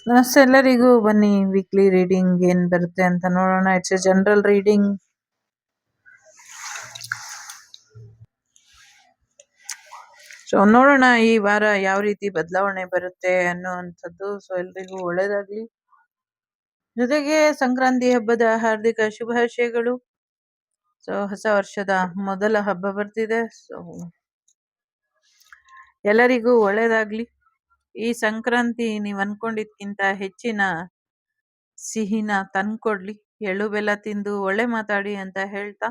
ನಮಸ್ತೆ ಎಲ್ಲರಿಗೂ. ಬನ್ನಿ ವೀಕ್ಲಿ ರೀಡಿಂಗ್ ಏನ್ ಬರುತ್ತೆ ಅಂತ ನೋಡೋಣ. It's A general reading. So ನೋಡೋಣ ಈ ವಾರ ಯಾವ ರೀತಿ ಬದಲಾವಣೆ ಬರುತ್ತೆ ಅನ್ನುವಂಥದ್ದು. ಸೊ ಎಲ್ರಿಗೂ ಒಳ್ಳೇದಾಗ್ಲಿ. ಜೊತೆಗೆ ಸಂಕ್ರಾಂತಿ ಹಬ್ಬದ ಹಾರ್ದಿಕ ಶುಭಾಶಯಗಳು. ಸೊ ಹೊಸ ವರ್ಷದ ಮೊದಲ ಹಬ್ಬ ಬರ್ತಿದೆ. ಸೊ ಎಲ್ಲರಿಗೂ ಒಳ್ಳೇದಾಗ್ಲಿ. ಈ ಸಂಕ್ರಾಂತಿ ನೀವ್ ಅನ್ಕೊಂಡಿದ್ಕಿಂತ ಹೆಚ್ಚಿನ ಸಿಹಿನ ತಂದ್ಕೊಡ್ಲಿ. ಎಳ್ಳು ಬೆಲ್ಲ ತಿಂದು ಒಳ್ಳೆ ಮಾತಾಡಿ ಅಂತ ಹೇಳ್ತಾ,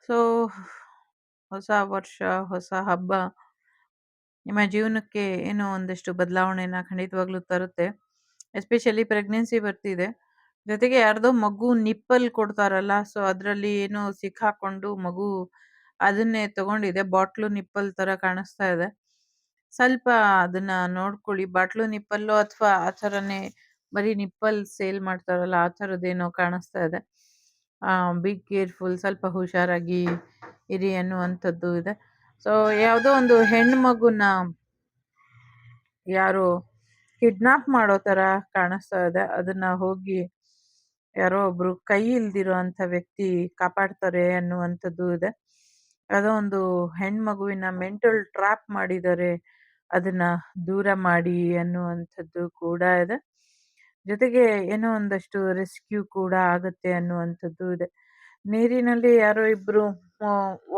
ಸೊ ಹೊಸ ವರ್ಷ ಹೊಸ ಹಬ್ಬ ನಿಮ್ಮ ಜೀವನಕ್ಕೆ ಏನೋ ಒಂದಷ್ಟು ಬದಲಾವಣೆನ ಖಂಡಿತವಾಗ್ಲೂ ತರುತ್ತೆ. ಎಸ್ಪೆಷಲಿ ಪ್ರೆಗ್ನೆನ್ಸಿ ಬರ್ತಿದೆ, ಜೊತೆಗೆ ಯಾರ್ದೋ ಮಗು ನಿಪ್ಪಲ್ ಕೊಡ್ತಾರಲ್ಲ, ಸೊ ಅದರಲ್ಲಿ ಏನೋ ಸಿಕ್ಕಾಕೊಂಡು ಮಗು ಅದನ್ನೇ ತಗೊಂಡಿದೆ. ಬಾಟ್ಲು ನಿಪ್ಪಲ್ ತರ ಕಾಣಿಸ್ತಾ ಇದೆ. ಸ್ವಲ್ಪ ಅದನ್ನ ನೋಡ್ಕೊಳ್ಳಿ. ಬಾಟ್ಲು ನಿಪ್ಪಲ್ಲು ಅಥವಾ ಆ ಥರನೇ ಬರೀ ನಿಪ್ಪಲ್ ಸೇಲ್ ಮಾಡ್ತಾರಲ್ಲ ಆ ಥರದ್ದೇನೋ ಕಾಣಿಸ್ತಾ ಇದೆ. ಬಿ ಕೇರ್ಫುಲ್, ಸ್ವಲ್ಪ ಹುಷಾರಾಗಿ ಇರಿ ಅನ್ನುವಂಥದ್ದು ಇದೆ. ಸೊ ಯಾವುದೋ ಒಂದು ಹೆಣ್ಣು ಮಗುನ ಯಾರೋ ಕಿಡ್ನಾಪ್ ಮಾಡೋ ತರ ಕಾಣಿಸ್ತಾ ಇದೆ. ಅದನ್ನ ಹೋಗಿ ಯಾರೋ ಒಬ್ರು ಕೈ ಇಲ್ದಿರೋ ಅಂತ ವ್ಯಕ್ತಿ ಕಾಪಾಡ್ತಾರೆ ಅನ್ನುವಂಥದ್ದು ಇದೆ. ಯಾವುದೋ ಒಂದು ಹೆಣ್ಮಗುವಿನ ಮೆಂಟಲ್ ಟ್ರ್ಯಾಪ್ ಮಾಡಿದ್ದಾರೆ, ಅದನ್ನ ದೂರ ಮಾಡಿ ಅನ್ನುವಂಥದ್ದು ಕೂಡ ಇದೆ. ಜೊತೆಗೆ ಏನೋ ಒಂದಷ್ಟು ರೆಸ್ಕ್ಯೂ ಕೂಡ ಆಗುತ್ತೆ ಅನ್ನುವಂಥದ್ದು ಇದೆ. ನೀರಿನಲ್ಲಿ ಯಾರೋ ಇಬ್ರು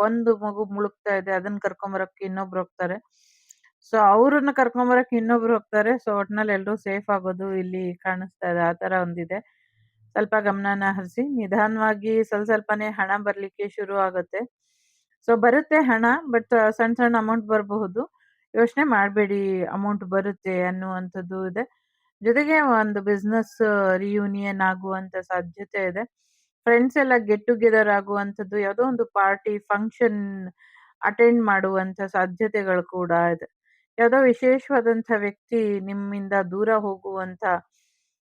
ಒಂದು ಮಗು ಮುಳುಗ್ತಾ ಇದೆ, ಅದನ್ನ ಕರ್ಕೊಂಬರಕ್ಕೆ ಇನ್ನೊಬ್ರು ಹೋಗ್ತಾರೆ. ಸೊ ಅವ್ರನ್ನ ಕರ್ಕೊಂಬರಕ್ಕೆ ಇನ್ನೊಬ್ರು ಹೋಗ್ತಾರೆ. ಸೊ ಒಟ್ನಲ್ಲಿ ಎಲ್ರೂ ಸೇಫ್ ಆಗೋದು ಇಲ್ಲಿ ಕಾಣಿಸ್ತಾ ಇದೆ. ಆ ತರ ಒಂದಿದೆ. ಸ್ವಲ್ಪ ಗಮನನ ಹರಿಸಿ, ನಿಧಾನವಾಗಿ ಸ್ವಲ್ಪನೇ ಹಣ ಬರ್ಲಿಕ್ಕೆ ಶುರು ಆಗುತ್ತೆ. ಸೊ ಬರುತ್ತೆ ಹಣ, ಬಟ್ ಸಣ್ಣ ಸಣ್ಣ ಅಮೌಂಟ್ ಬರಬಹುದು. ಯೋಚನೆ ಮಾಡಬೇಡಿ, ಅಮೌಂಟ್ ಬರುತ್ತೆ ಅನ್ನುವಂಥದ್ದು ಇದೆ. ಜೊತೆಗೆ ಒಂದು ಬಿಸ್ನೆಸ್ ರಿಯೂನಿಯನ್ ಆಗುವಂತ ಸಾಧ್ಯತೆ ಇದೆ. ಫ್ರೆಂಡ್ಸ್ ಎಲ್ಲ ಗೆಟ್ ಟುಗೆದರ್ ಆಗುವಂಥದ್ದು, ಯಾವುದೋ ಒಂದು ಪಾರ್ಟಿ ಫಂಕ್ಷನ್ ಅಟೆಂಡ್ ಮಾಡುವಂತ ಸಾಧ್ಯತೆಗಳು ಕೂಡ ಇದೆ. ಯಾವುದೋ ವಿಶೇಷವಾದಂಥ ವ್ಯಕ್ತಿ ನಿಮ್ಮಿಂದ ದೂರ ಹೋಗುವಂತ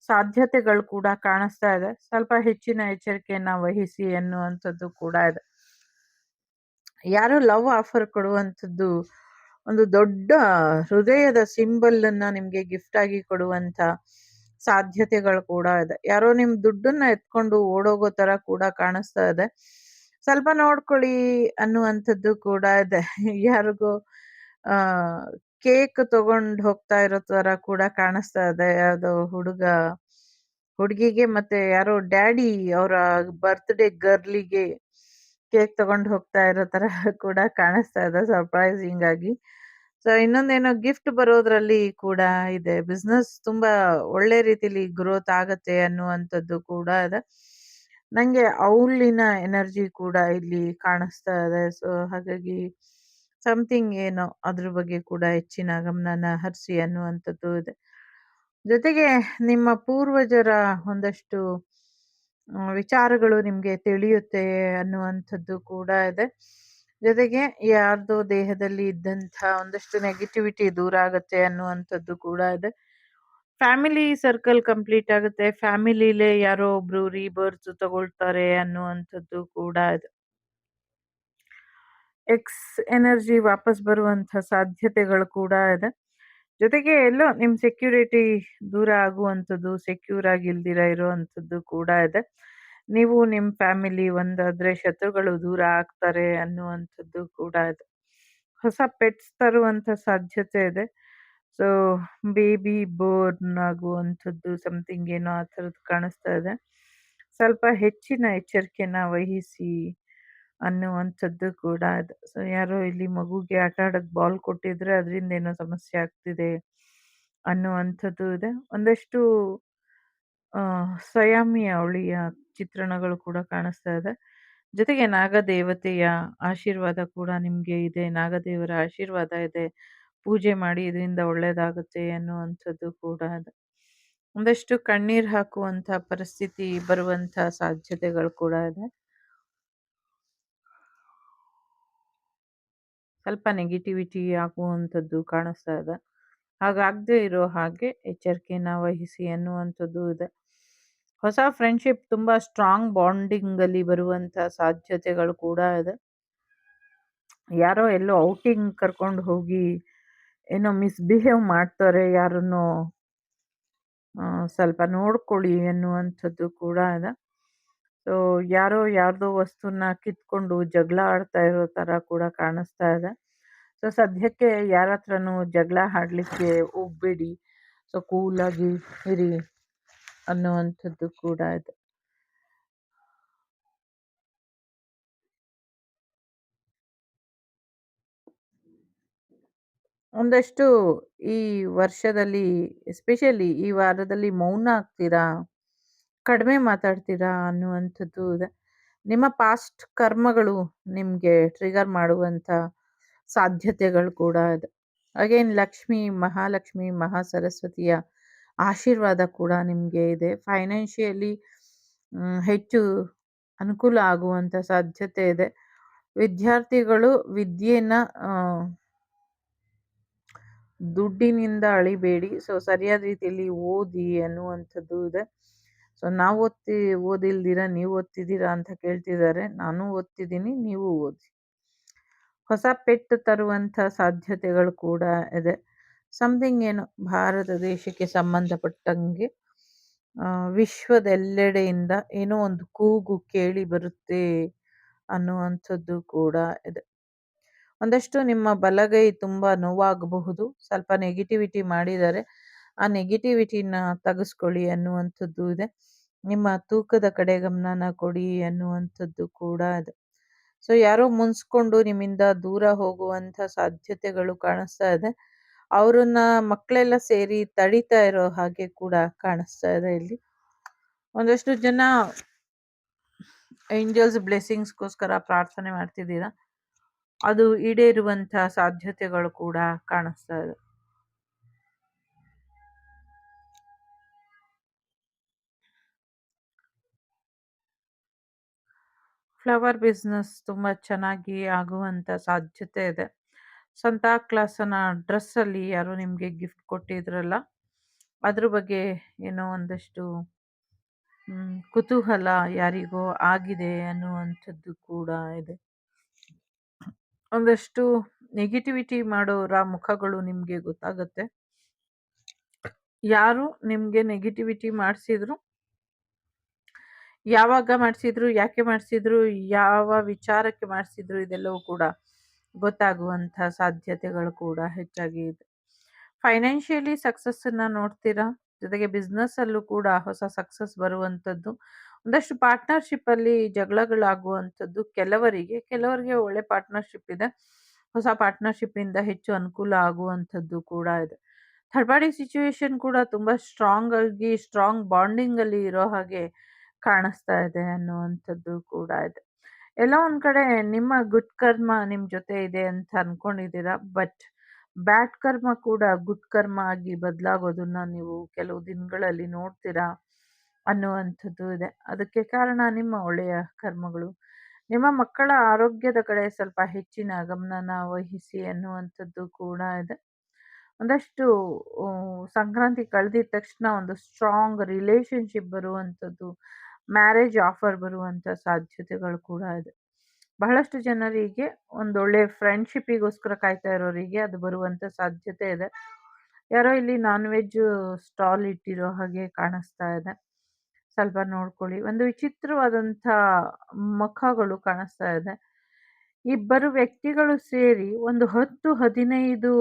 ಸಾಧ್ಯತೆಗಳು ಕೂಡ ಕಾಣಿಸ್ತಾ ಇದೆ. ಸ್ವಲ್ಪ ಹೆಚ್ಚಿನ ಎಚ್ಚರಿಕೆಯನ್ನ ವಹಿಸಿ ಅನ್ನುವಂಥದ್ದು ಕೂಡ ಇದೆ. ಯಾರೋ ಲವ್ ಆಫರ್ ಕೊಡುವಂಥದ್ದು, ಒಂದು ದೊಡ್ಡ ಹೃದಯದ ಸಿಂಬಲ್ ಅನ್ನ ನಿಮ್ಗೆ ಗಿಫ್ಟ್ ಆಗಿ ಕೊಡುವಂತ ಸಾಧ್ಯತೆಗಳು ಕೂಡ ಇದೆ. ಯಾರೋ ನಿಮ್ ದುಡ್ಡನ್ನ ಎತ್ಕೊಂಡು ಓಡೋಗೋ ತರ ಕೂಡ ಕಾಣಿಸ್ತಾ ಇದೆ. ಸ್ವಲ್ಪ ನೋಡ್ಕೊಳ್ಳಿ ಅನ್ನುವಂಥದ್ದು ಕೂಡ ಇದೆ. ಯಾರಿಗೋ ಆ ಕೇಕ್ ತಗೊಂಡ್ ಹೋಗ್ತಾ ಇರೋ ತರ ಕೂಡ ಕಾಣಿಸ್ತಾ ಇದೆ. ಯಾವ್ದೋ ಹುಡುಗಿಗೆ ಮತ್ತೆ ಯಾರೋ ಡ್ಯಾಡಿ ಅವರ ಬರ್ತ್ಡೇ ಗರ್ಲಿಗೆ ಕೇಕ್ ತಗೊಂಡ್ ಹೋಗ್ತಾ ಇರೋ ತರ ಕೂಡ ಕಾಣಿಸ್ತಾ ಇದೆ, ಸರ್ಪ್ರೈಸಿಂಗ್ ಆಗಿ. ಸೊ ಇನ್ನೊಂದೇನೋ ಗಿಫ್ಟ್ ಬರೋದ್ರಲ್ಲಿ ಕೂಡ ಇದೆ. ಬಿಸ್ನೆಸ್ ತುಂಬಾ ಒಳ್ಳೆ ರೀತಿಲಿ ಗ್ರೋತ್ ಆಗತ್ತೆ ಅನ್ನುವಂಥದ್ದು ಕೂಡ ಇದೆ. ನಂಗೆ ಔಲಿನ ಎನರ್ಜಿ ಕೂಡ ಇಲ್ಲಿ ಕಾಣಿಸ್ತಾ ಇದೆ. ಸೊ ಹಾಗಾಗಿ ಸಮಥಿಂಗ್ ಏನೋ ಅದ್ರ ಬಗ್ಗೆ ಕೂಡ ಹೆಚ್ಚಿನ ಗಮನನ ಹರಿಸಿ ಅನ್ನುವಂಥದ್ದು ಇದೆ. ಜೊತೆಗೆ ನಿಮ್ಮ ಪೂರ್ವಜರ ಒಂದಷ್ಟು ವಿಚಾರಗಳು ನಿಮ್ಗೆ ತಿಳಿಯುತ್ತೆ ಅನ್ನುವಂಥದ್ದು ಕೂಡ ಇದೆ. ಜೊತೆಗೆ ಯಾರ್ದೋ ದೇಹದಲ್ಲಿ ಇದ್ದಂಥ ಒಂದಷ್ಟು ನೆಗೆಟಿವಿಟಿ ದೂರ ಆಗುತ್ತೆ ಅನ್ನುವಂಥದ್ದು ಕೂಡ ಇದೆ. ಫ್ಯಾಮಿಲಿ ಸರ್ಕಲ್ ಕಂಪ್ಲೀಟ್ ಆಗುತ್ತೆ. ಫ್ಯಾಮಿಲಿಲೇ ಯಾರೋ ಒಬ್ರು ರೀಬರ್ತ್ ತಗೊಳ್ತಾರೆ ಅನ್ನುವಂಥದ್ದು ಕೂಡ ಇದೆ. ಎಕ್ಸ್ ಎನರ್ಜಿ ವಾಪಸ್ ಬರುವಂಥ ಸಾಧ್ಯತೆಗಳು ಕೂಡ ಇದೆ. ಜೊತೆಗೆ ಎಲ್ಲೋ ನಿಮ್ ಸೆಕ್ಯೂರಿಟಿ ದೂರ ಆಗುವಂಥದ್ದು, ಸೆಕ್ಯೂರ್ ಆಗಿ ಇಲ್ದಿರ ಇರುವಂಥದ್ದು ಕೂಡ ಇದೆ. ನೀವು ನಿಮ್ ಫ್ಯಾಮಿಲಿ ಒಂದಾದ್ರೆ ಶತ್ರುಗಳು ದೂರ ಆಗ್ತಾರೆ ಅನ್ನುವಂಥದ್ದು ಕೂಡ ಇದೆ. ಹೊಸ ಪೆಟ್ಸ್ ತರುವಂತ ಸಾಧ್ಯತೆ ಇದೆ. ಸೊ ಬೇಬಿ ಬೋರ್ನ್ ಆಗುವಂಥದ್ದು ಸಮಥಿಂಗ್ ಏನೋ ಆ ಥರದ್ದು ಕಾಣಿಸ್ತಾ ಇದೆ. ಸ್ವಲ್ಪ ಹೆಚ್ಚಿನ ಎಚ್ಚರಿಕೆನ ವಹಿಸಿ ಅನ್ನುವಂಥದ್ದು ಕೂಡ ಇದೆ. ಸೊ ಯಾರೋ ಇಲ್ಲಿ ಮಗುಗೆ ಆಟ ಆಡಕ್ ಬಾಲ್ ಕೊಟ್ಟಿದ್ರೆ ಅದರಿಂದ ಏನೋ ಸಮಸ್ಯೆ ಆಗ್ತಿದೆ ಅನ್ನುವಂಥದ್ದು ಇದೆ. ಒಂದಷ್ಟು ಸ್ವಯಾಮಿ ಅವಳಿಯ ಚಿತ್ರಣಗಳು ಕೂಡ ಕಾಣಿಸ್ತಾ ಇದೆ. ಜೊತೆಗೆ ನಾಗದೇವತೆಯ ಆಶೀರ್ವಾದ ಕೂಡ ನಿಮ್ಗೆ ಇದೆ. ನಾಗದೇವರ ಆಶೀರ್ವಾದ ಇದೆ. ಪೂಜೆ ಮಾಡಿ ಇದರಿಂದ ಒಳ್ಳೇದಾಗುತ್ತೆ ಅನ್ನುವಂಥದ್ದು ಕೂಡ ಇದೆ. ಒಂದಷ್ಟು ಕಣ್ಣೀರ್ ಹಾಕುವಂತ ಪರಿಸ್ಥಿತಿ ಬರುವಂತ ಸಾಧ್ಯತೆಗಳು ಕೂಡ ಇದೆ. ಸ್ವಲ್ಪ ನೆಗೆಟಿವಿಟಿ ಆಗುವಂಥದ್ದು ಕಾಣಿಸ್ತಾ ಇದೆ. ಹಾಗಾಗದೇ ಇರೋ ಹಾಗೆ ಎಚ್ಚರಿಕೆನ ವಹಿಸಿ ಅನ್ನುವಂಥದ್ದು ಇದೆ. ಹೊಸ ಫ್ರೆಂಡ್ಶಿಪ್ ತುಂಬಾ ಸ್ಟ್ರಾಂಗ್ ಬಾಂಡಿಂಗ್ ಅಲ್ಲಿ ಬರುವಂತ ಸಾಧ್ಯತೆಗಳು ಕೂಡ ಇದೆ. ಯಾರೋ ಎಲ್ಲೋ ಔಟಿಂಗ್ ಕರ್ಕೊಂಡು ಹೋಗಿ ಏನೋ ಮಿಸ್ಬಿಹೇವ್ ಮಾಡ್ತಾರೆ ಯಾರನ್ನೋ ಸ್ವಲ್ಪ ನೋಡ್ಕೊಳ್ಳಿ ಎನ್ನುವಂಥದ್ದು ಕೂಡ ಇದೆ. ಸೊ ಯಾರೋ ಯಾರ್ದೋ ವಸ್ತುನ ಕಿತ್ಕೊಂಡು ಜಗಳ ಆಡ್ತಾ ಇರೋ ಥರ ಕೂಡ ಕಾಣಿಸ್ತಾ ಇದೆ. ಸೊ ಸದ್ಯಕ್ಕೆ ಯಾರ ಹತ್ರನೂ ಜಗಳ ಆಡ್ಲಿಕ್ಕೆ ಹೋಗ್ಬೇಡಿ. ಸೊ ಕೂಲಾಗಿ ಇರಿ ಅನ್ನುವಂಥದ್ದು ಕೂಡ ಇದೆ. ಒಂದಷ್ಟು ಈ ವರ್ಷದಲ್ಲಿ ಎಸ್ಪೆಷಲಿ ಈ ವಾರದಲ್ಲಿ ಮೌನ ಆಗ್ತೀರಾ, ಕಡಿಮೆ ಮಾತಾಡ್ತೀರಾ ಅನ್ನುವಂಥದ್ದು ಇದೆ. ನಿಮ್ಮ ಪಾಸ್ಟ್ ಕರ್ಮಗಳು ನಿಮಗೆ ಟ್ರಿಗರ್ ಮಾಡುವಂಥ ಸಾಧ್ಯತೆಗಳು ಕೂಡ ಇದೆ. ಅಗೇನ್ ಲಕ್ಷ್ಮಿ, ಮಹಾಲಕ್ಷ್ಮಿ, ಮಹಾಸರಸ್ವತಿಯ ಆಶೀರ್ವಾದ ಕೂಡ ನಿಮಗೆ ಇದೆ. ಫೈನಾನ್ಷಿಯಲಿ ಹೆಚ್ಚು ಅನುಕೂಲ ಆಗುವಂಥ ಸಾಧ್ಯತೆ ಇದೆ. ವಿದ್ಯಾರ್ಥಿಗಳು ವಿದ್ಯೆನ ದುಡ್ಡಿನಿಂದ ಅಳಿಬೇಡಿ. ಸೊ ಸರಿಯಾದ ರೀತಿಯಲ್ಲಿ ಓದಿ ಅನ್ನುವಂಥದ್ದು ಇದೆ. ಸೊ ನಾವು ಓದಿಲ್ದಿರ ನೀವು ಓದ್ತಿದ್ದೀರಾ ಅಂತ ಕೇಳ್ತಿದ್ದಾರೆ. ನಾನು ಓದ್ತಿದ್ದೀನಿ, ನೀವು ಓದಿ. ಹೊಸ ಪೆಟ್ಟು ತರುವಂಥ ಸಾಧ್ಯತೆಗಳು ಕೂಡ ಇದೆ. ಸಮಥಿಂಗ್ ಏನು ಭಾರತ ದೇಶಕ್ಕೆ ಸಂಬಂಧಪಟ್ಟಂಗೆ ವಿಶ್ವದೆಲ್ಲೆಡೆಯಿಂದ ಏನೋ ಒಂದು ಕೂಗು ಕೇಳಿ ಬರುತ್ತೆ ಅನ್ನುವಂಥದ್ದು ಕೂಡ ಇದೆ. ಒಂದಷ್ಟು ನಿಮ್ಮ ಬಲಗೈ ತುಂಬ ನೋವಾಗಬಹುದು. ಸ್ವಲ್ಪ ನೆಗೆಟಿವಿಟಿ ಮಾಡಿದ್ದಾರೆ. ಆ ನೆಗೆಟಿವಿಟಿನ ತೆಗೆಸ್ಕೊಳ್ಳಿ ಅನ್ನುವಂಥದ್ದು ಇದೆ. ನಿಮ್ಮ ತೂಕದ ಕಡೆ ಗಮನನ ಕೊಡಿ ಅನ್ನುವಂಥದ್ದು ಕೂಡ ಇದೆ. ಸೊ ಯಾರೋ ಮುನ್ಸ್ಕೊಂಡು ನಿಮ್ಮಿಂದ ದೂರ ಹೋಗುವಂಥ ಸಾಧ್ಯತೆಗಳು ಕಾಣಿಸ್ತಾ ಇದೆ. ಅವ್ರನ್ನ ಮಕ್ಕಳೆಲ್ಲ ಸೇರಿ ತಡಿತಾ ಇರೋ ಹಾಗೆ ಕೂಡ ಕಾಣಿಸ್ತಾ ಇದೆ ಇಲ್ಲಿ. ಒಂದಷ್ಟು ಜನ ಏಂಜಲ್ಸ್ ಬ್ಲೆಸ್ಸಿಂಗ್ಸ್ಗೋಸ್ಕರ ಪ್ರಾರ್ಥನೆ ಮಾಡ್ತಿದ್ದೀರಾ. ಅದು ಈಡೇರುವಂಥ ಸಾಧ್ಯತೆಗಳು ಕೂಡ ಕಾಣಿಸ್ತಾ ಇದೆ. ಫ್ಲವರ್ ಬಿಸ್ನೆಸ್ ತುಂಬ ಚೆನ್ನಾಗಿ ಆಗುವಂಥ ಸಾಧ್ಯತೆ ಇದೆ. ಸಂತಾ ಕ್ಲಾಸನ ಡ್ರೆಸ್ಸಲ್ಲಿ ಯಾರೋ ನಿಮಗೆ ಗಿಫ್ಟ್ ಕೊಟ್ಟಿದ್ರಲ್ಲ, ಅದ್ರ ಬಗ್ಗೆ ಏನೋ ಒಂದಷ್ಟು ಕುತೂಹಲ ಯಾರಿಗೋ ಆಗಿದೆ ಅನ್ನುವಂಥದ್ದು ಕೂಡ ಇದೆ. ಒಂದಷ್ಟು ನೆಗೆಟಿವಿಟಿ ಮಾಡೋರ ಮುಖಗಳು ನಿಮಗೆ ಗೊತ್ತಾಗುತ್ತೆ. ಯಾರು ನಿಮಗೆ ನೆಗೆಟಿವಿಟಿ ಮಾಡಿಸಿದ್ರು, ಯಾವಾಗ ಮಾಡಿಸಿದ್ರು, ಯಾಕೆ ಮಾಡಿಸಿದ್ರು, ಯಾವ ವಿಚಾರಕ್ಕೆ ಮಾಡಿಸಿದ್ರು, ಇದೆಲ್ಲವೂ ಕೂಡ ಗೊತ್ತಾಗುವಂಥ ಸಾಧ್ಯತೆಗಳು ಕೂಡ ಹೆಚ್ಚಾಗಿ ಇದೆ. ಫೈನಾನ್ಷಿಯಲಿ ಸಕ್ಸಸ್ಸನ್ನು ನೋಡ್ತೀರಾ. ಜೊತೆಗೆ ಬಿಸ್ನೆಸ್ಸಲ್ಲೂ ಕೂಡ ಹೊಸ ಸಕ್ಸಸ್ ಬರುವಂಥದ್ದು. ಒಂದಷ್ಟು ಪಾರ್ಟ್ನರ್ಶಿಪ್ಪಲ್ಲಿ ಜಗಳಗಳಾಗುವಂಥದ್ದು ಕೆಲವರಿಗೆ ಒಳ್ಳೆ ಪಾರ್ಟ್ನರ್ಶಿಪ್ ಇದೆ. ಹೊಸ ಪಾರ್ಟ್ನರ್ಶಿಪ್ಪಿಂದ ಹೆಚ್ಚು ಅನುಕೂಲ ಆಗುವಂಥದ್ದು ಕೂಡ ಇದೆ. ಥರ್ಡ್ ಪಾರ್ಟಿ ಸಿಚುವೇಶನ್ ಕೂಡ ತುಂಬ ಸ್ಟ್ರಾಂಗ್ ಬಾಂಡಿಂಗಲ್ಲಿ ಇರೋ ಹಾಗೆ ಕಾಣಿಸ್ತಾ ಇದೆ ಅನ್ನುವಂಥದ್ದು ಕೂಡ ಇದೆ. ಎಲ್ಲ ಒಂದು ಕಡೆ ನಿಮ್ಮ ಗುಡ್ ಕರ್ಮ ನಿಮ್ಮ ಜೊತೆ ಇದೆ ಅಂತ ಅಂದ್ಕೊಂಡಿದ್ದೀರಾ. ಬಟ್ ಬ್ಯಾಡ್ ಕರ್ಮ ಕೂಡ ಗುಡ್ ಕರ್ಮ ಆಗಿ ಬದಲಾಗೋದನ್ನ ನೀವು ಕೆಲವು ದಿನಗಳಲ್ಲಿ ನೋಡ್ತೀರಾ ಅನ್ನುವಂಥದ್ದು ಇದೆ. ಅದಕ್ಕೆ ಕಾರಣ ನಿಮ್ಮ ಒಳ್ಳೆಯ ಕರ್ಮಗಳು. ನಿಮ್ಮ ಮಕ್ಕಳ ಆರೋಗ್ಯದ ಕಡೆ ಸ್ವಲ್ಪ ಹೆಚ್ಚಿನ ಗಮನನ ವಹಿಸಿ ಅನ್ನುವಂಥದ್ದು ಕೂಡ ಇದೆ. ಒಂದಷ್ಟು ಸಂಕ್ರಾಂತಿ ಕಳೆದಿದ ತಕ್ಷಣ ಒಂದು ಸ್ಟ್ರಾಂಗ್ ರಿಲೇಶನ್ಶಿಪ್ ಬರುವಂಥದ್ದು, ಮ್ಯಾರೇಜ್ ಆಫರ್ ಬರುವಂಥ ಸಾಧ್ಯತೆಗಳು ಕೂಡ ಇದೆ. ಬಹಳಷ್ಟು ಜನರಿಗೆ ಒಂದೊಳ್ಳೆ ಫ್ರೆಂಡ್ಶಿಪ್ಪಿಗೋಸ್ಕರ ಕಾಯ್ತಾ ಇರೋರಿಗೆ ಅದು ಬರುವಂಥ ಸಾಧ್ಯತೆ ಇದೆ. ಯಾರೋ ಇಲ್ಲಿ ನಾನ್ ವೆಜ್ ಸ್ಟಾಲ್ ಇಟ್ಟಿರೋ ಹಾಗೆ ಕಾಣಿಸ್ತಾ ಇದೆ. ಸ್ವಲ್ಪ ನೋಡ್ಕೊಳ್ಳಿ. ಒಂದು ವಿಚಿತ್ರವಾದಂಥ ಮುಖಗಳು ಕಾಣಿಸ್ತಾ ಇದೆ. ಇಬ್ಬರು ವ್ಯಕ್ತಿಗಳು ಸೇರಿ ಒಂದು 10-15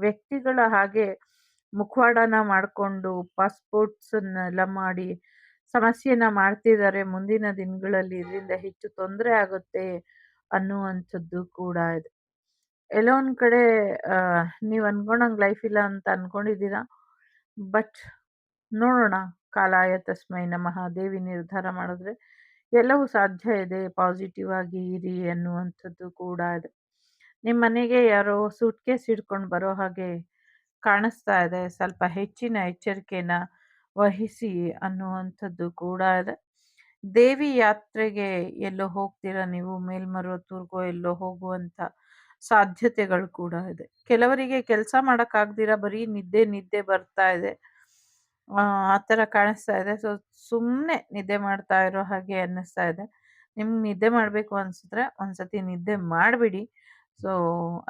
ವ್ಯಕ್ತಿಗಳ ಹಾಗೆ ಮುಖವಾಡನ ಮಾಡಿಕೊಂಡು ಪಾಸ್ಪೋರ್ಟ್ಸನ್ನೆಲ್ಲ ಮಾಡಿ ಸಮಸ್ಯೆನ ಮಾಡ್ತಿದ್ದಾರೆ. ಮುಂದಿನ ದಿನಗಳಲ್ಲಿ ಇದರಿಂದ ಹೆಚ್ಚು ತೊಂದರೆ ಆಗುತ್ತೆ ಅನ್ನುವಂಥದ್ದು ಕೂಡ ಇದೆ. ಎಲ್ಲೋ ಒಂದು ಕಡೆ ನೀವು ಅನ್ಕೊಂಡಂಗೆ ಲೈಫ್ ಇಲ್ಲ ಅಂತ ಅನ್ಕೊಂಡಿದ್ದೀರಾ. ಬಟ್ ನೋಡೋಣ, ಕಾಲಾಯ ತಸ್ಮೈ ನಮಃ. ದೇವಿ ನಿರ್ಧಾರ ಮಾಡಿದ್ರೆ ಎಲ್ಲವೂ ಸಾಧ್ಯ ಇದೆ. ಪಾಸಿಟಿವ್ ಆಗಿ ಇರಿ ಅನ್ನುವಂಥದ್ದು ಕೂಡ ಇದೆ. ನಿಮ್ಮ ಮನೆಗೆ ಯಾರೋ ಸೂಟ್ಕೇಸ್ ಹಿಡ್ಕೊಂಡು ಬರೋ ಹಾಗೆ ಕಾಣಿಸ್ತಾ ಇದೆ. ಸ್ವಲ್ಪ ಹೆಚ್ಚಿನ ಎಚ್ಚರಿಕೆನ ವಹಿಸಿ ಅನ್ನುವಂಥದ್ದು ಕೂಡ ಇದೆ. ದೇವಿ ಯಾತ್ರೆಗೆ ಎಲ್ಲೋ ಹೋಗ್ತೀರಾ ನೀವು, ಮೇಲ್ಮರುವತ್ತೂರ್ಗೋ ಎಲ್ಲೋ ಹೋಗುವಂಥ ಸಾಧ್ಯತೆಗಳು ಕೂಡ ಇದೆ. ಕೆಲವರಿಗೆ ಕೆಲಸ ಮಾಡೋಕ್ಕಾಗ್ದಿರ ಬರೀ ನಿದ್ದೆ ಬರ್ತಾ ಇದೆ. ಆ ಥರ ಕಾಣಿಸ್ತಾ ಇದೆ. ಸೊ ಸುಮ್ಮನೆ ನಿದ್ದೆ ಮಾಡ್ತಾ ಇರೋ ಹಾಗೆ ಅನ್ನಿಸ್ತಾ ಇದೆ. ನಿಮ್ಗೆ ನಿದ್ದೆ ಮಾಡಬೇಕು ಅನಿಸಿದ್ರೆ ಒಂದ್ಸತಿ ನಿದ್ದೆ ಮಾಡಿಬಿಡಿ. ಸೊ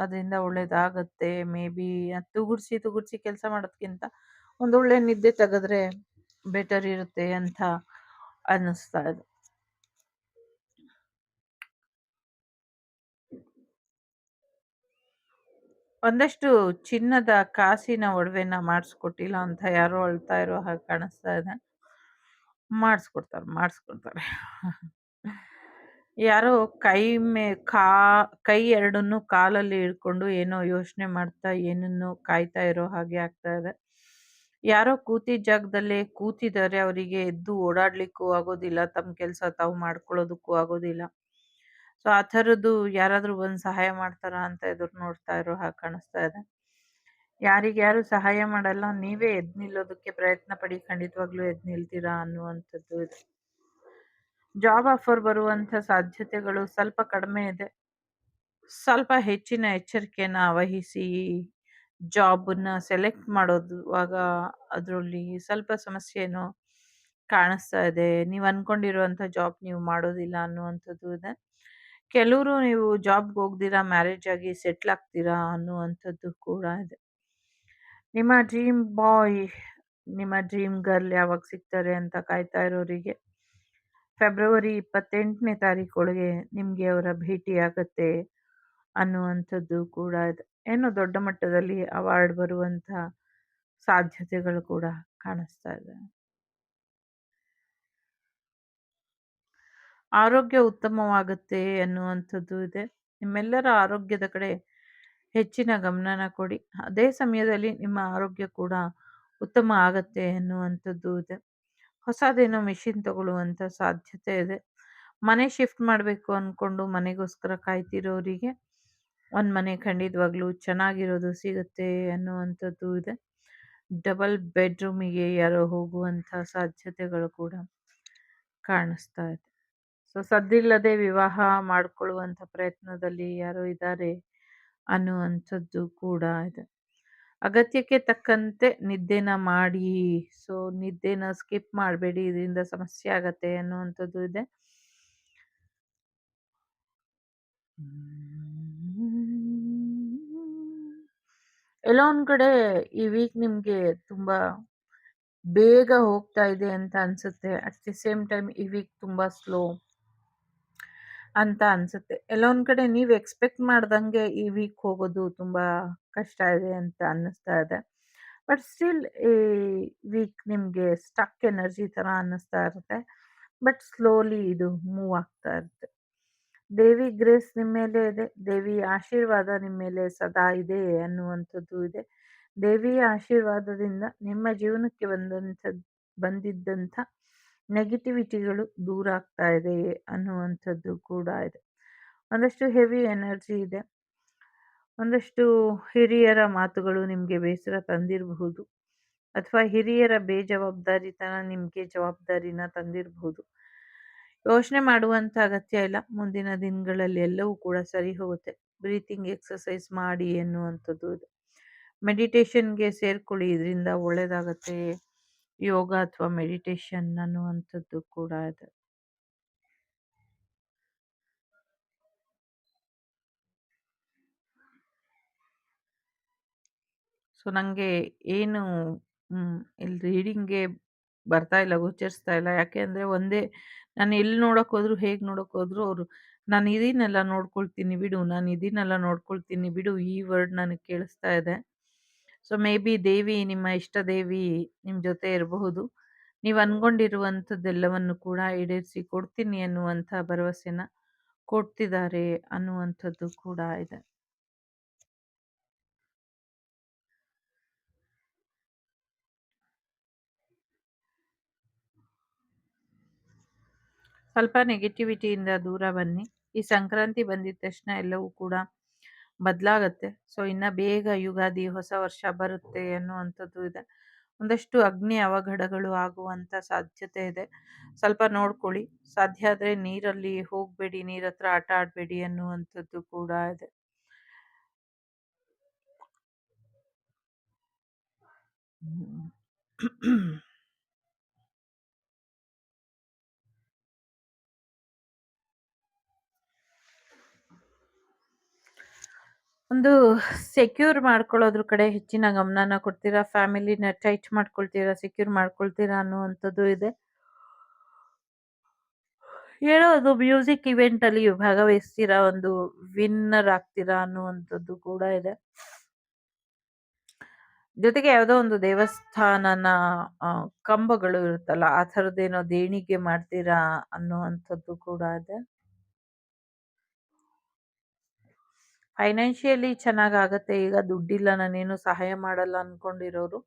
ಅದರಿಂದ ಒಳ್ಳೇದಾಗುತ್ತೆ. ಮೇ ಬಿ ತುಗುಡ್ಸಿ ಕೆಲಸ ಮಾಡೋದಕ್ಕಿಂತ ಒಂದೊಳ್ಳೆ ನಿದ್ದೆ ತೆಗೆದ್ರೆ ಬೆಟರ್ ಇರುತ್ತೆ ಅಂತ ಅನ್ನಿಸ್ತಾ ಇದೆ. ಒಂದಷ್ಟು ಚಿನ್ನದ ಕಾಸಿನ ಒಡವೆನ ಮಾಡಿಸ್ಕೊಟ್ಟಿಲ್ಲ ಅಂತ ಯಾರೋ ಅಳ್ತಾ ಇರೋ ಹಾಗೆ ಕಾಣಿಸ್ತಾ ಇದೆ. ಮಾಡಿಸ್ಕೊಡ್ತಾರೆ ಮಾಡಿಸ್ಕೊಡ್ತಾರೆ. ಯಾರೋ ಕೈ ಮೇ ಕಾ ಕೈ ಎರಡನ್ನೂ ಕಾಲಲ್ಲಿ ಹಿಡ್ಕೊಂಡು ಏನೋ ಯೋಚನೆ ಮಾಡ್ತಾ ಏನನ್ನೋ ಕಾಯ್ತಾ ಇರೋ ಹಾಗೆ ಆಗ್ತಾ ಇದೆ. ಯಾರೋ ಕೂತಿದ್ದ ಜಾಗದಲ್ಲೇ ಕೂತಿದ್ದಾರೆ, ಅವರಿಗೆ ಎದ್ದು ಓಡಾಡ್ಲಿಕ್ಕೂ ಆಗೋದಿಲ್ಲ, ತಮ್ಮ ಕೆಲಸ ತಾವು ಮಾಡ್ಕೊಳ್ಳೋದಕ್ಕೂ ಆಗೋದಿಲ್ಲ. ಸೊ ಆ ಥರದ್ದು ಯಾರಾದ್ರೂ ಬಂದು ಸಹಾಯ ಮಾಡ್ತಾರಾ ಅಂತ ಎದುರು ನೋಡ್ತಾ ಇರೋ ಹಾಗೆ ಕಾಣಿಸ್ತಾ ಇದೆ. ಯಾರಿಗ್ಯಾರು ಸಹಾಯ ಮಾಡಲ್ಲ, ನೀವೇ ಎದ್ದು ನಿಲ್ಲೋದಕ್ಕೆ ಪ್ರಯತ್ನ ಪಡಿ, ಖಂಡಿತವಾಗ್ಲೂ ಎದ್ದು ನಿಲ್ತೀರಾ ಅನ್ನುವಂಥದ್ದು ಇದೆ. ಜಾಬ್ ಆಫರ್ ಬರುವಂಥ ಸಾಧ್ಯತೆಗಳು ಸ್ವಲ್ಪ ಕಡಿಮೆ ಇದೆ. ಸ್ವಲ್ಪ ಹೆಚ್ಚಿನ ಎಚ್ಚರಿಕೆನ ವಹಿಸಿ ಜಾಬನ್ನ ಸೆಲೆಕ್ಟ್ ಮಾಡೋದುವಾಗ ಅದರಲ್ಲಿ ಸ್ವಲ್ಪ ಸಮಸ್ಯೆನೋ ಕಾಣಿಸ್ತಾ ಇದೆ. ನೀವು ಅನ್ಕೊಂಡಿರುವಂಥ ಜಾಬ್ ನೀವು ಮಾಡೋದಿಲ್ಲ ಅನ್ನುವಂಥದ್ದು ಇದೆ. ಕೆಲವರು ನೀವು ಜಾಬ್ಗೆ ಹೋಗ್ದಿರಾ ಮ್ಯಾರೇಜ್ ಆಗಿ ಸೆಟ್ಲ್ ಆಗ್ತೀರಾ ಅನ್ನುವಂಥದ್ದು ಕೂಡ ಇದೆ. ನಿಮ್ಮ ಡ್ರೀಮ್ ಬಾಯ್, ನಿಮ್ಮ ಡ್ರೀಮ್ ಗರ್ಲ್ ಯಾವಾಗ ಸಿಗ್ತಾರೆ ಅಂತ ಕಾಯ್ತಾ ಇರೋರಿಗೆ ಫೆಬ್ರವರಿ 28ನೇ ತಾರೀಕೊಳಗೆ ನಿಮಗೆ ಅವರ ಭೇಟಿ ಆಗತ್ತೆ ಅನ್ನುವಂಥದ್ದು ಕೂಡ ಇದೆ. ಏನೋ ದೊಡ್ಡ ಮಟ್ಟದಲ್ಲಿ ಅವಾರ್ಡ್ ಬರುವಂಥ ಸಾಧ್ಯತೆಗಳು ಕೂಡ ಕಾಣಿಸ್ತಾ ಇದೆ. ಆರೋಗ್ಯ ಉತ್ತಮವಾಗುತ್ತೆ ಅನ್ನುವಂಥದ್ದು ಇದೆ. ನಿಮ್ಮೆಲ್ಲರ ಆರೋಗ್ಯದ ಕಡೆ ಹೆಚ್ಚಿನ ಗಮನನ ಕೊಡಿ. ಅದೇ ಸಮಯದಲ್ಲಿ ನಿಮ್ಮ ಆರೋಗ್ಯ ಕೂಡ ಉತ್ತಮ ಆಗತ್ತೆ ಅನ್ನುವಂಥದ್ದು ಇದೆ. ಹೊಸದೇನೋ ಮಿಷಿನ್ ತಗೊಳ್ಳುವಂಥ ಸಾಧ್ಯತೆ ಇದೆ. ಮನೆ ಶಿಫ್ಟ್ ಮಾಡಬೇಕು ಅಂದ್ಕೊಂಡು ಮನೆಗೋಸ್ಕರ ಕಾಯ್ತಿರೋರಿಗೆ ಒಂದು ಮನೆ ಖಂಡಿತವಾಗ್ಲೂ ಚೆನ್ನಾಗಿರೋದು ಸಿಗುತ್ತೆ ಅನ್ನುವಂಥದ್ದು ಇದೆ. ಡಬಲ್ ಬೆಡ್ರೂಮಿಗೆ ಯಾರೋ ಹೋಗುವಂಥ ಸಾಧ್ಯತೆಗಳು ಕೂಡ ಕಾಣಿಸ್ತಾ ಇದೆ. ಸೊ ಸದ್ದಿಲ್ಲದೆ ವಿವಾಹ ಮಾಡಿಕೊಳ್ಳುವಂಥ ಪ್ರಯತ್ನದಲ್ಲಿ ಯಾರೋ ಇದ್ದಾರೆ ಅನ್ನುವಂಥದ್ದು ಕೂಡ ಇದೆ. ಅಗತ್ಯಕ್ಕೆ ತಕ್ಕಂತೆ ನಿದ್ದೆನ ಮಾಡಿ. ಸೊ ನಿದ್ದೆನ ಸ್ಕಿಪ್ ಮಾಡಬೇಡಿ, ಇದರಿಂದ ಸಮಸ್ಯೆ ಆಗತ್ತೆ ಅನ್ನುವಂಥದ್ದು ಇದೆ. ಎಲ್ಲೋ ಒಂದ್ ಕಡೆ ಈ ವೀಕ್ ನಿಮ್ಗೆ ತುಂಬಾ ಬೇಗ ಹೋಗ್ತಾ ಇದೆ ಅಂತ ಅನ್ಸುತ್ತೆ. ಅಟ್ ದಿ ಸೇಮ್ ಟೈಮ್ ಈ ವೀಕ್ ತುಂಬಾ ಸ್ಲೋ ಅಂತ ಅನ್ಸುತ್ತೆ. ಎಲ್ಲೋ ಒಂದ್ ಕಡೆ ನೀವು ಎಕ್ಸ್ಪೆಕ್ಟ್ ಮಾಡ್ದಂಗೆ ಈ ವೀಕ್ ಹೋಗೋದು ತುಂಬಾ ಕಷ್ಟ ಇದೆ ಅಂತ ಅನ್ನಿಸ್ತಾ ಇದೆ. ಬಟ್ ಸ್ಟಿಲ್ ಈ ವೀಕ್ ನಿಮಗೆ ಸ್ಟಕ್ ಎನರ್ಜಿ ಥರ ಅನ್ನಿಸ್ತಾ ಇರುತ್ತೆ. ಬಟ್ ಸ್ಲೋಲಿ ಇದು ಮೂವ್ ಆಗ್ತಾ ಇರುತ್ತೆ. ದೇವಿ ಗ್ರೇಸ್ ನಿಮ್ಮ ಮೇಲೆ ಇದೆ. ದೇವಿ ಆಶೀರ್ವಾದ ನಿಮ್ಮ ಮೇಲೆ ಸದಾ ಇದೆ ಅನ್ನುವಂಥದ್ದು ಇದೆ. ದೇವಿಯ ಆಶೀರ್ವಾದದಿಂದ ನಿಮ್ಮ ಜೀವನಕ್ಕೆ ಬಂದಿದ್ದಂಥ ನೆಗೆಟಿವಿಟಿಗಳು ದೂರ ಆಗ್ತಾ ಇದೆ ಅನ್ನುವಂಥದ್ದು ಕೂಡ ಇದೆ. ಒಂದಷ್ಟು ಹೆವಿ ಎನರ್ಜಿ ಇದೆ. ಒಂದಷ್ಟು ಹಿರಿಯರ ಮಾತುಗಳು ನಿಮಗೆ ಬೇಸರ ತಂದಿರಬಹುದು, ಅಥವಾ ಹಿರಿಯರ ಬೇಜವಾಬ್ದಾರಿತನ ನಿಮಗೆ ಜವಾಬ್ದಾರಿನ ತಂದಿರಬಹುದು. ಯೋಚನೆ ಮಾಡುವಂಥ ಅಗತ್ಯ ಇಲ್ಲ. ಮುಂದಿನ ದಿನಗಳಲ್ಲಿ ಎಲ್ಲವೂ ಕೂಡ ಸರಿ ಹೋಗುತ್ತೆ. ಬ್ರೀತಿಂಗ್ ಎಕ್ಸಸೈಸ್ ಮಾಡಿ ಎನ್ನುವಂಥದ್ದು ಇದೆ. ಮೆಡಿಟೇಷನ್ಗೆ ಸೇರ್ಕೊಳ್ಳಿ, ಇದರಿಂದ ಒಳ್ಳೆಯದಾಗತ್ತೆ. ಯೋಗ ಅಥವಾ ಮೆಡಿಟೇಷನ್ ಅನ್ನುವಂಥದ್ದು ಕೂಡ ಇದೆ. ಸೊ ನನಗೆ ಏನು ಇಲ್ಲಿ ರೀಡಿಂಗ್ಗೆ ಬರ್ತಾ ಇಲ್ಲ, ಗೋಚರಿಸ್ತಾ ಇಲ್ಲ. ಯಾಕೆ ಅಂದರೆ ಒಂದೇ, ನಾನು ಎಲ್ಲಿ ನೋಡೋಕೆ ಹೋದ್ರು, ಹೇಗೆ ನೋಡೋಕೆ ಹೋದ್ರು ಅವರು ನಾನು ಇದೀನಲ್ಲ ನೋಡ್ಕೊಳ್ತೀನಿ ಬಿಡು, ನಾನು ಇದೀನಲ್ಲ ನೋಡ್ಕೊಳ್ತೀನಿ ಬಿಡು, ಈ ವರ್ಡ್ ನನಗೆ ಕೇಳಿಸ್ತಾ ಇದೆ. ಸೊ ಮೇ ಬಿ ದೇವಿ, ನಿಮ್ಮ ಇಷ್ಟ ದೇವಿ ನಿಮ್ಮ ಜೊತೆ ಇರಬಹುದು. ನೀವು ಅಂದ್ಕೊಂಡಿರುವಂಥದ್ದೆಲ್ಲವನ್ನು ಕೂಡ ಈಡೇರಿಸಿ ಕೊಡ್ತೀನಿ ಅನ್ನುವಂಥ ಭರವಸೆನ ಕೊಡ್ತಿದ್ದಾರೆ ಅನ್ನುವಂಥದ್ದು ಕೂಡ ಇದೆ. ಸ್ವಲ್ಪ ನೆಗೆಟಿವಿಟಿಯಿಂದ ದೂರ ಬನ್ನಿ. ಈ ಸಂಕ್ರಾಂತಿ ಬಂದಿದ ತಕ್ಷಣ ಎಲ್ಲವೂ ಕೂಡ ಬದಲಾಗತ್ತೆ. ಸೊ ಇನ್ನು ಬೇಗ ಯುಗಾದಿ, ಹೊಸ ವರ್ಷ ಬರುತ್ತೆ ಅನ್ನುವಂಥದ್ದು ಇದೆ. ಒಂದಷ್ಟು ಅಗ್ನಿ ಅವಘಡಗಳು ಆಗುವಂಥ ಸಾಧ್ಯತೆ ಇದೆ. ಸ್ವಲ್ಪ ನೋಡ್ಕೊಳ್ಳಿ. ಸಾಧ್ಯ ಆದರೆ ನೀರಲ್ಲಿ ಹೋಗಬೇಡಿ, ನೀರ ಹತ್ರ ಆಟ ಆಡಬೇಡಿ ಅನ್ನುವಂಥದ್ದು ಕೂಡ ಇದೆ. ಒಂದು ಸೆಕ್ಯೂರ್ ಮಾಡ್ಕೊಳ್ಳೋದ್ರ ಕಡೆ ಹೆಚ್ಚಿನ ಗಮನನ ಕೊಡ್ತೀರಾ, ಫ್ಯಾಮಿಲಿನ ಟೈಟ್ ಮಾಡ್ಕೊಳ್ತೀರಾ, ಸೆಕ್ಯೂರ್ ಮಾಡ್ಕೊಳ್ತೀರಾ ಅನ್ನುವಂಥದ್ದು ಇದೆ. ಏನೋ ಒಂದು ಮ್ಯೂಸಿಕ್ ಇವೆಂಟ್ ಅಲ್ಲಿ ಭಾಗವಹಿಸ್ತೀರಾ, ಒಂದು ವಿನ್ನರ್ ಆಗ್ತೀರಾ ಅನ್ನುವಂಥದ್ದು ಕೂಡ ಇದೆ. ಜೊತೆಗೆ ಯಾವುದೋ ಒಂದು ದೇವಸ್ಥಾನನ ಕಂಬಗಳು ಇರುತ್ತಲ್ಲ, ಆ ಥರದ್ದೇನೋ ದೇಣಿಗೆ ಮಾಡ್ತೀರಾ ಅನ್ನುವಂಥದ್ದು ಕೂಡ ಇದೆ. ಫೈನಾನ್ಷಿಯಲಿ ಚೆನ್ನಾಗಾಗತ್ತೆ. ಈಗ ದುಡ್ಡಿಲ್ಲ ನಾನೇನು ಸಹಾಯ ಮಾಡಲ್ಲ ಅನ್ಕೊಂಡಿರೋರು,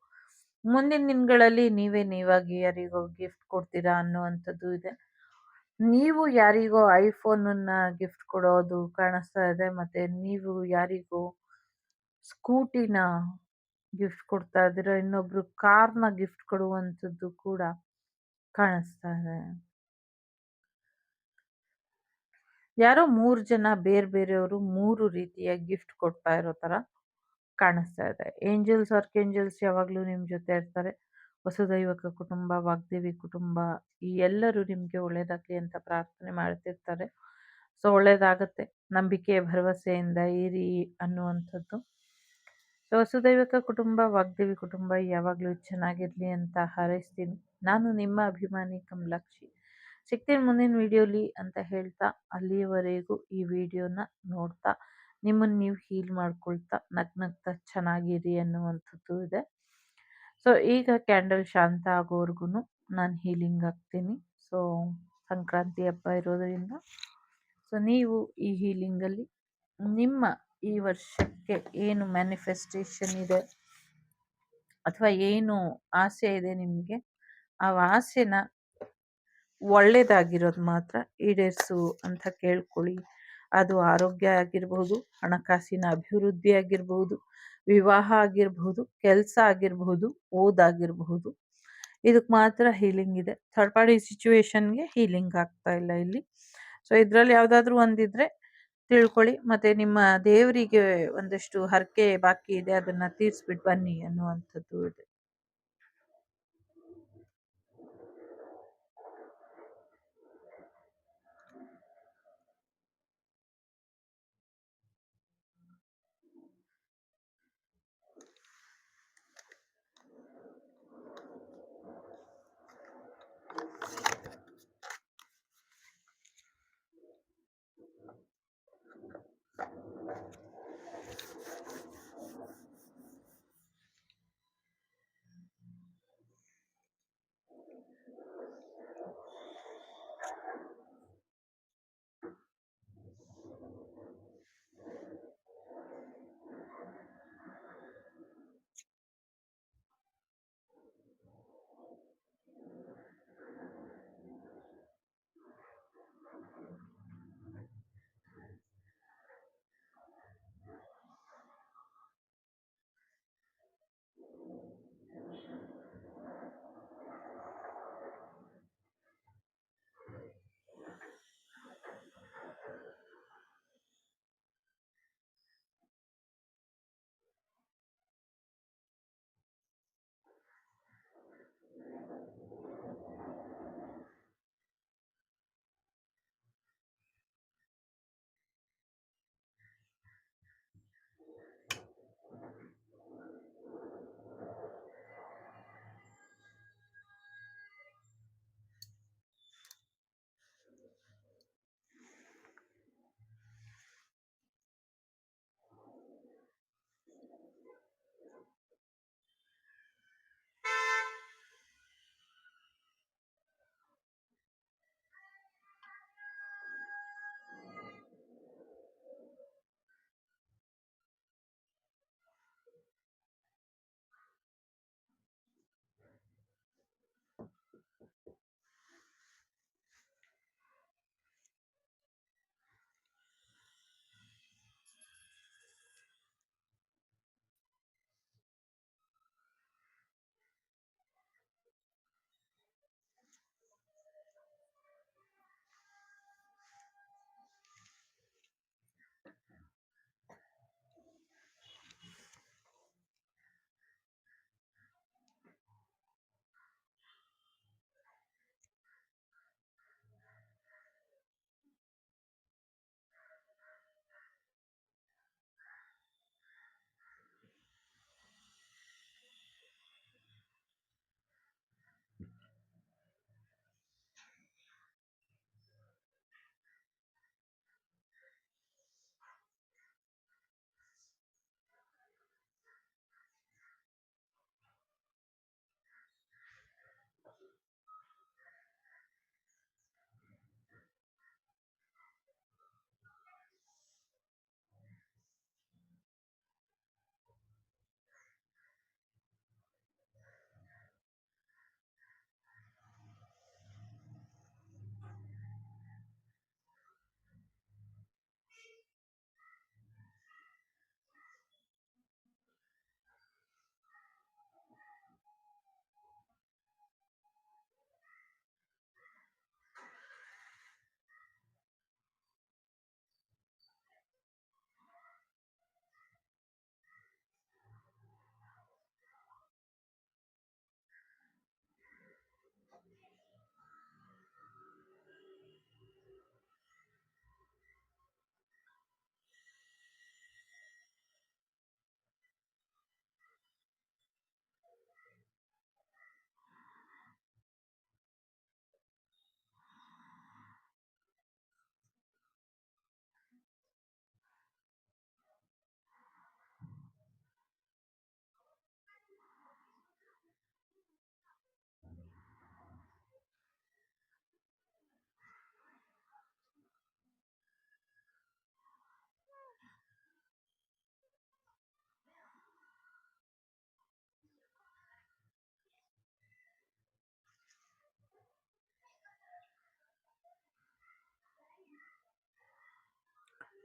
ಮುಂದಿನ ದಿನಗಳಲ್ಲಿ ನೀವಾಗಿ ಯಾರಿಗೋ ಗಿಫ್ಟ್ ಕೊಡ್ತೀರಾ ಅನ್ನುವಂಥದ್ದು ಇದೆ. ನೀವು ಯಾರಿಗೋ ಐಫೋನನ್ನ ಗಿಫ್ಟ್ ಕೊಡೋದು ಕಾಣಿಸ್ತಾ ಇದೆ. ಮತ್ತೆ ನೀವು ಯಾರಿಗೋ ಸ್ಕೂಟಿನ ಗಿಫ್ಟ್ ಕೊಡ್ತಾ ಇದ್ದೀರಾ, ಇನ್ನೊಬ್ರು ಕಾರ್ನ ಗಿಫ್ಟ್ ಕೊಡುವಂಥದ್ದು ಕೂಡ ಕಾಣಿಸ್ತಾ ಇದೆ. ಯಾರೋ 3 ಜನ ಬೇರೆ ಬೇರೆಯವರು 3 ರೀತಿಯ ಗಿಫ್ಟ್ ಕೊಡ್ತಾ ಇರೋ ತರ ಕಾಣಿಸ್ತಾ ಇದೆ. ಏಂಜಲ್ಸ್ ಆರ್ಕೇಂಜಲ್ಸ್ ಯಾವಾಗಲೂ ನಿಮ್ಮ ಜೊತೆ ಇರ್ತಾರೆ. ವಸುದೈವಕ ಕುಟುಂಬ, ವಾಗ್ದೇವಿ ಕುಟುಂಬ, ಈ ಎಲ್ಲರೂ ನಿಮಗೆ ಒಳ್ಳೇದಾಗಲಿ ಅಂತ ಪ್ರಾರ್ಥನೆ ಮಾಡ್ತಿರ್ತಾರೆ. ಸೊ ಒಳ್ಳೇದಾಗತ್ತೆ, ನಂಬಿಕೆ ಭರವಸೆಯಿಂದ ಇರಿ ಅನ್ನುವಂಥದ್ದು. ಸೊ ವಸುದೈವಕ ಕುಟುಂಬ, ವಾಗ್ದೇವಿ ಕುಟುಂಬ ಯಾವಾಗಲೂ ಚೆನ್ನಾಗಿರ್ಲಿ ಅಂತ ಹಾರೈಸ್ತೀನಿ. ನಾನು ನಿಮ್ಮ ಅಭಿಮಾನಿ ಕಮಲಾಕ್ಷಿ. ಸಿಗ್ತೀನಿ ಮುಂದಿನ ವಿಡಿಯೋಲಿ ಅಂತ ಹೇಳ್ತಾ, ಅಲ್ಲಿಯವರೆಗೂ ಈ ವಿಡಿಯೋನ ನೋಡ್ತಾ ನಿಮ್ಮನ್ನು ನೀವು ಹೀಲ್ ಮಾಡ್ಕೊಳ್ತಾ ನಗ್ನಗ್ತಾ ಚೆನ್ನಾಗಿರಿ ಅನ್ನುವಂಥದ್ದು ಇದೆ. ಸೊ ಈಗ ಕ್ಯಾಂಡಲ್ ಶಾಂತ ಆಗೋವರೆಗೂ ನಾನು ಹೀಲಿಂಗ್ ಆಗ್ತೀನಿ. ಸೊ ಸಂಕ್ರಾಂತಿ ಹಬ್ಬ ಇರೋದರಿಂದ ಸೊ ನೀವು ಈ ಹೀಲಿಂಗಲ್ಲಿ ನಿಮ್ಮ ಈ ವರ್ಷಕ್ಕೆ ಏನು ಮ್ಯಾನಿಫೆಸ್ಟೇಷನ್ ಇದೆ ಅಥವಾ ಏನು ಆಸೆ ಇದೆ ನಿಮಗೆ, ಆ ಆಸೆನ ಒಳ್ಳೇದಾಗಿರೋದು ಮಾತ್ರ ಈಡೇರಿಸು ಅಂತ ಕೇಳ್ಕೊಳ್ಳಿ. ಅದು ಆರೋಗ್ಯ ಆಗಿರ್ಬೋದು, ಹಣಕಾಸಿನ ಅಭಿವೃದ್ಧಿ ಆಗಿರ್ಬೋದು, ವಿವಾಹ ಆಗಿರ್ಬೋದು, ಕೆಲಸ ಆಗಿರ್ಬೋದು, ಓದಾಗಿರ್ಬಹುದು, ಇದಕ್ಕೆ ಮಾತ್ರ ಹೀಲಿಂಗ್ ಇದೆ. ಥರ್ಡ್ ಪಾರ್ಟಿ ಸಿಚುವೇಶನ್ಗೆ ಹೀಲಿಂಗ್ ಆಗ್ತಾ ಇಲ್ಲ ಇಲ್ಲಿ. ಸೊ ಇದರಲ್ಲಿ ಯಾವುದಾದ್ರೂ ಒಂದಿದ್ರೆ ತಿಳ್ಕೊಳ್ಳಿ. ಮತ್ತೆ ನಿಮ್ಮ ದೇವರಿಗೆ ಒಂದಷ್ಟು ಹರಕೆ ಬಾಕಿ ಇದೆ, ಅದನ್ನ ತೀರಿಸ್ಬಿಟ್ಟು ಬನ್ನಿ ಅನ್ನುವಂಥದ್ದು ಇದೆ.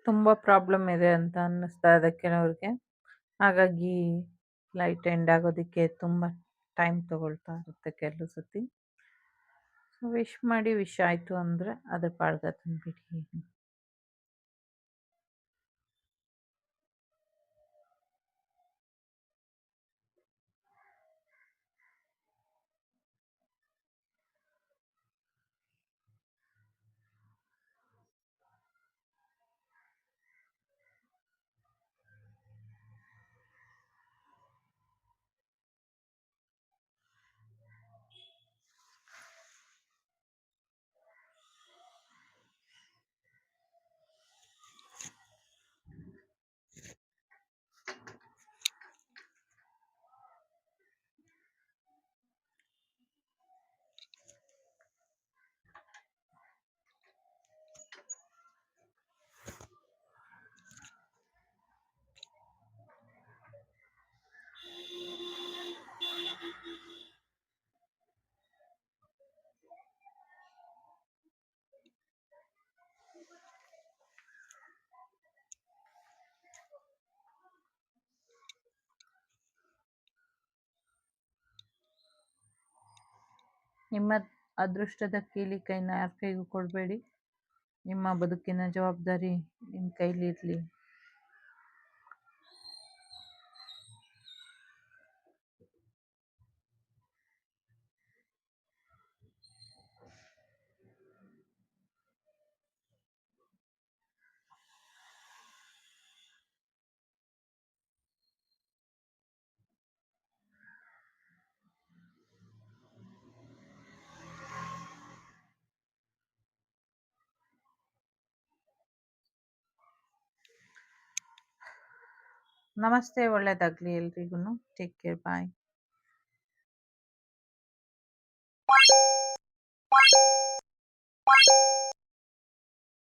ತುಂಬ ಪ್ರಾಬ್ಲಮ್ ಇದೆ ಅಂತ ಅನ್ನಿಸ್ತಾ ಇದೆ ಕೆಲವ್ರಿಗೆ. ಹಾಗಾಗಿ ಲೈಟ್ ಎಂಡ್ ಆಗೋದಕ್ಕೆ ತುಂಬ ಟೈಮ್ ತಗೊಳ್ತಾ ಇರುತ್ತೆ ಕೆಲವು ಸತಿ. ಸೊ ವಿಶ್ ಮಾಡಿ ವಿಶ್ ಆಯಿತು ಅಂದರೆ ಅದ್ರ ಪಾಡ್ಗೆ ಅದನ್ನ ಬಿಡಿ. ನಿಮ್ಮ ಅದೃಷ್ಟದ ಕೀಲಿ ಕೈನ ಯಾರ ಕೈಗೂ ಕೊಡಬೇಡಿ. ನಿಮ್ಮ ಬದುಕಿನ ಜವಾಬ್ದಾರಿ ನಿಮ್ಮ ಕೈಲಿರಲಿ. ನಮಸ್ತೆ, ಒಳ್ಳೆಯದಾಗಲಿ ಎಲ್ರಿಗೂ. ಟೇಕ್ ಕೇರ್, ಬಾಯ್.